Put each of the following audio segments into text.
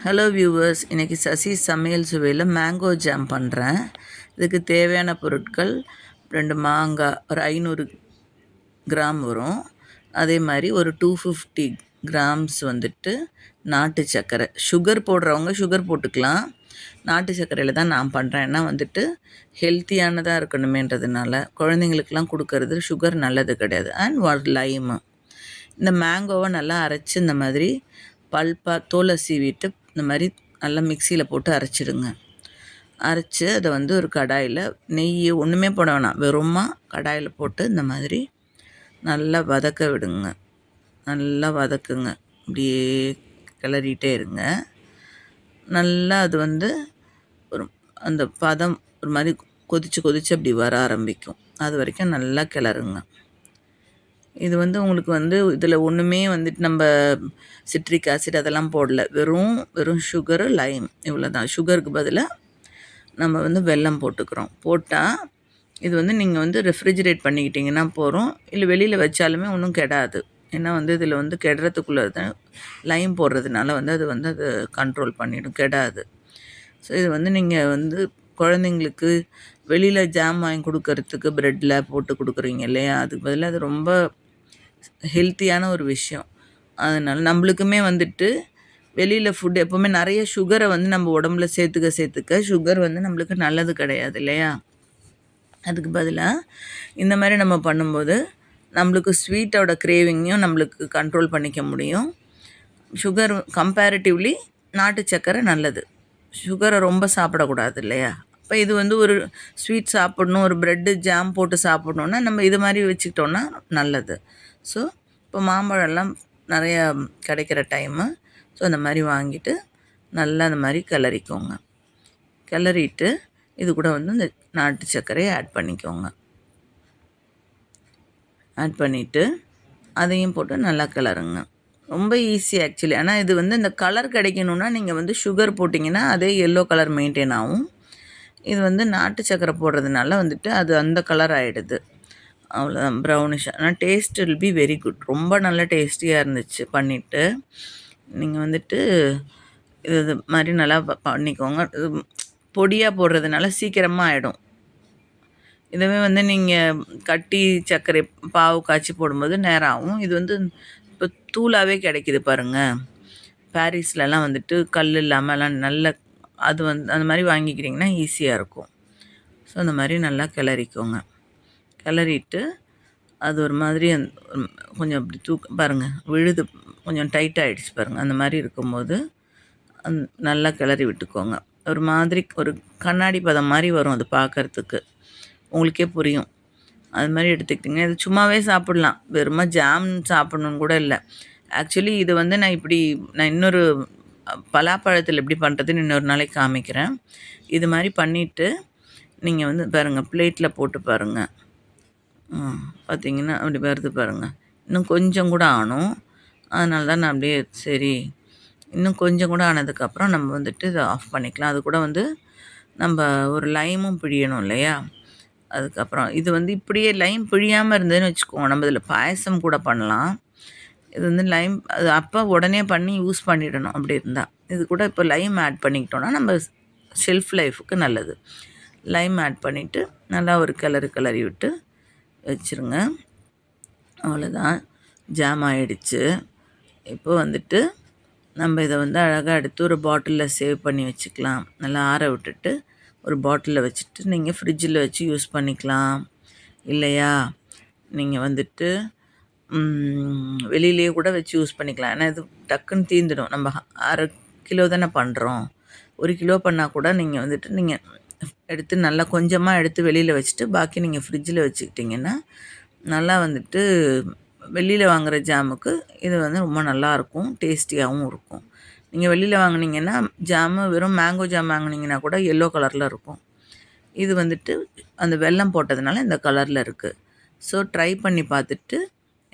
Hello viewers, இன்றைக்கி சசி சமையல் சுவையில் மேங்கோ ஜாம் பண்ணுறேன். இதுக்கு தேவையான பொருட்கள் 2 மாங்காய், ஒரு 500 கிராம் வரும். அதே மாதிரி ஒரு 250 கிராம்ஸ் வந்துட்டு நாட்டு சர்க்கரை. சுகர் போடுறவங்க சுகர் போட்டுக்கலாம். நாட்டு சர்க்கரையில் தான் நான் பண்ணுறேன். ஏன்னா வந்துட்டு ஹெல்த்தியானதாக இருக்கணுமேன்றதுனால, குழந்தைங்களுக்கெலாம் கொடுக்கறது சுகர் நல்லது கிடையாது. அண்ட் ஒரு லைமு. இந்த மேங்கோவை நல்லா அரைச்சி இந்த மாதிரி பல்பாக தோலை சீவிட்டு இந்த மாதிரி நல்லா மிக்சியில் போட்டு அரைச்சிடுங்க. அரைச்சி அதை வந்து ஒரு கடாயில் நெய் ஒன்றுமே போட வேணாம், வெறுமா கடாயில் போட்டு இந்த மாதிரி நல்லா வதக்க விடுங்க. நல்லா வதக்குங்க, அப்படியே கிளறிட்டே இருங்க. நல்லா அது வந்து ஒரு அந்த பதம் ஒரு மாதிரி கொதித்து அப்படி வர ஆரம்பிக்கும். அது வரைக்கும் நல்லா கிளறுங்க. இது வந்து உங்களுக்கு வந்து இதில் ஒன்றுமே வந்துட்டு நம்ம சிட்ரிக் ஆசிட் அதெல்லாம் போடல, வெறும் சுகரு, லைம், இவ்வளோ தான். சுகருக்கு பதிலாக நம்ம வந்து வெல்லம் போட்டுக்கிறோம். போட்டால் இது வந்து நீங்கள் வந்து ரெஃப்ரிஜிரேட் பண்ணிக்கிட்டிங்கன்னா போகிறோம், இல்லை வெளியில் வச்சாலுமே ஒன்றும் கெடாது. ஏன்னா வந்து இதில் வந்து கெடுறதுக்குள்ளே தான் லைம் போடுறதுனால வந்து அது கண்ட்ரோல் பண்ணிவிடும், கெடாது. ஸோ இது வந்து நீங்கள் வந்து குழந்தைங்களுக்கு வெளியில் ஜாம் வாங்கி கொடுக்கறதுக்கு ப்ரெட்டில் போட்டு கொடுக்குறீங்க இல்லையா, அதுக்கு பதிலாக அது ரொம்ப ஹெல்த்தியான ஒரு விஷயம். அதனால் நம்மளுக்குமே வந்துட்டு வெளியில் ஃபுட் எப்போவுமே நிறைய சுகரை வந்து நம்ம உடம்புல சேர்த்துக்க சுகர் வந்து நம்மளுக்கு நல்லது கிடையாது இல்லையா. அதுக்கு பதிலாக இந்த மாதிரி நம்ம பண்ணும்போது நம்மளுக்கு ஸ்வீட்டோட கிரேவிங்கையும் நம்மளுக்கு கண்ட்ரோல் பண்ணிக்க முடியும். சுகர் கம்பேரிட்டிவ்லி நாட்டு சர்க்கரை நல்லது. சுகரை ரொம்ப சாப்பிடக்கூடாது இல்லையா. இப்போ இது வந்து ஒரு ஸ்வீட் சாப்பிட்ணும், ஒரு ப்ரெட்டு ஜாம் போட்டு சாப்பிட்ணுன்னா நம்ம இது மாதிரி வச்சுக்கிட்டோன்னா நல்லது. ஸோ இப்போ மாம்பழம்லாம் நிறையா கிடைக்கிற டைமு. ஸோ அந்த மாதிரி வாங்கிட்டு நல்லா அந்த மாதிரி கிளறிக்கோங்க. கிளறிட்டு இது கூட வந்து இந்த நாட்டு சர்க்கரையை ஆட் பண்ணிக்கோங்க. ஆட் பண்ணிவிட்டு அதையும் போட்டு நல்லா கிளறுங்க. ரொம்ப ஈஸி ஆக்சுவலி. ஆனால் இது வந்து இந்த கலர் கிடைக்கணுன்னா நீங்கள் வந்து சுகர் போட்டிங்கன்னா அதே எல்லோ கலர் மெயின்டைன் ஆகும். இது வந்து நாட்டு சர்க்கரை போடுறதுனால வந்துட்டு அது அந்த கலர் ஆகிடுது. அவ்வளோதான், ப்ரௌனிஷ். ஆனால் taste will be very good. ரொம்ப நல்ல டேஸ்டியாக இருந்துச்சு. பண்ணிவிட்டு நீங்கள் வந்துட்டு இது மாதிரி நல்லா பண்ணிக்கோங்க. இது பொடியாக போடுறதுனால சீக்கிரமாக ஆகிடும். இதுவே வந்து நீங்கள் கட்டி சர்க்கரை பாவு காய்ச்சி போடும்போது நேரம் ஆகும். இது வந்து இப்போ தூளாகவே கிடைக்கிது பாருங்கள். பாரிஸ்லலாம் வந்துட்டு கல் இல்லாமலாம் நல்ல அது வந்து அந்த மாதிரி வாங்கிக்கிட்டிங்கன்னா ஈஸியாக இருக்கும். ஸோ அந்த மாதிரி நல்லா கிளறிக்கோங்க. கிளறிட்டு அது ஒரு மாதிரி கொஞ்சம் அப்படி பாருங்கள், விழுது கொஞ்சம் டைட்டாகிடுச்சு பாருங்கள். அந்த மாதிரி இருக்கும்போது நல்லா கிளறி விட்டுக்கோங்க. ஒரு மாதிரி ஒரு கண்ணாடி பதம் மாதிரி வரும் அது பார்க்குறதுக்கு, உங்களுக்கே புரியும். அது மாதிரி எடுத்துக்கிட்டிங்க. இது சும்மாவே சாப்பிட்லாம், வெறுமா ஜாம் சாப்பிட்ணுன்னு கூட இல்லை. ஆக்சுவலி இது வந்து நான் இன்னொரு பலாப்பழத்தில் எப்படி பண்ணுறதுன்னு இன்னொரு நாளைக்கு காமிக்கிறேன். இது மாதிரி பண்ணிவிட்டு நீங்கள் வந்து பாருங்கள், பிளேட்டில் போட்டு பாருங்கள். பார்த்திங்கன்னா அப்படி வருது பாருங்கள். இன்னும் கொஞ்சம் கூட ஆகணும். அதனால தான் நான் அப்படியே சரி இன்னும் கொஞ்சம் கூட ஆனதுக்கப்புறம் நம்ம வந்துட்டு இதை ஆஃப் பண்ணிக்கலாம். அது கூட வந்து நம்ம ஒரு லைமும் பிழியணும் இல்லையா. அதுக்கப்புறம் இது வந்து இப்படியே லைம் பிழியாமல் இருந்ததுன்னு வச்சுக்கோங்க, நம்ம இதில் பாயசம் கூட பண்ணலாம். இது வந்து லைம் அது அப்போ உடனே பண்ணி யூஸ் பண்ணிடணும். அப்படி இருந்தால் இது கூட இப்போ லைம் ஆட் பண்ணிக்கிட்டோன்னா நம்ம ஷெல்ஃப் லைஃபுக்கு நல்லது. லைம் ஆட் பண்ணிவிட்டு நல்லா ஒரு கிளறி விட்டு வச்சுருங்க. அவ்வளோதான், ஜாம் ஆகிடுச்சு. இப்போ வந்துட்டு நம்ம இதை வந்து அழகாக எடுத்து ஒரு பாட்டிலில் சேவ் பண்ணி வச்சுக்கலாம். நல்லா ஆற விட்டுட்டு ஒரு பாட்டிலில் வச்சுட்டு நீங்கள் ஃப்ரிட்ஜில் வச்சு யூஸ் பண்ணிக்கலாம். இல்லையா நீங்கள் வந்துட்டு வெளியிலேயே கூட வச்சு யூஸ் பண்ணிக்கலாம். ஏன்னா இது டக்குன்னு தீர்ந்துடும். நம்ம 1/2 கிலோ தானே பண்ணுறோம். 1 கிலோ பண்ணால் கூட நீங்கள் வந்துட்டு நீங்கள் எடுத்து நல்லா கொஞ்சமாக எடுத்து வெளியில் வச்சுட்டு பாக்கி நீங்கள் ஃப்ரிட்ஜில் வச்சுக்கிட்டிங்கன்னா நல்லா வந்துட்டு வெளியில் வாங்குகிற ஜாமுக்கு இது வந்து ரொம்ப நல்லாயிருக்கும், டேஸ்டியாகவும் இருக்கும். நீங்கள் வெளியில் வாங்கினீங்கன்னா ஜாமு வெறும் மேங்கோ ஜாம் வாங்கினீங்கன்னா கூட எல்லோ கலரில் இருக்கும். இது வந்துட்டு அந்த வெல்லம் போட்டதுனால இந்த கலரில் இருக்குது. ஸோ ட்ரை பண்ணி பார்த்துட்டு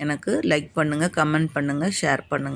எனக்கு லைக் பண்ணுங்கள், கமெண்ட் பண்ணுங்கள், ஷேர் பண்ணுங்கள்.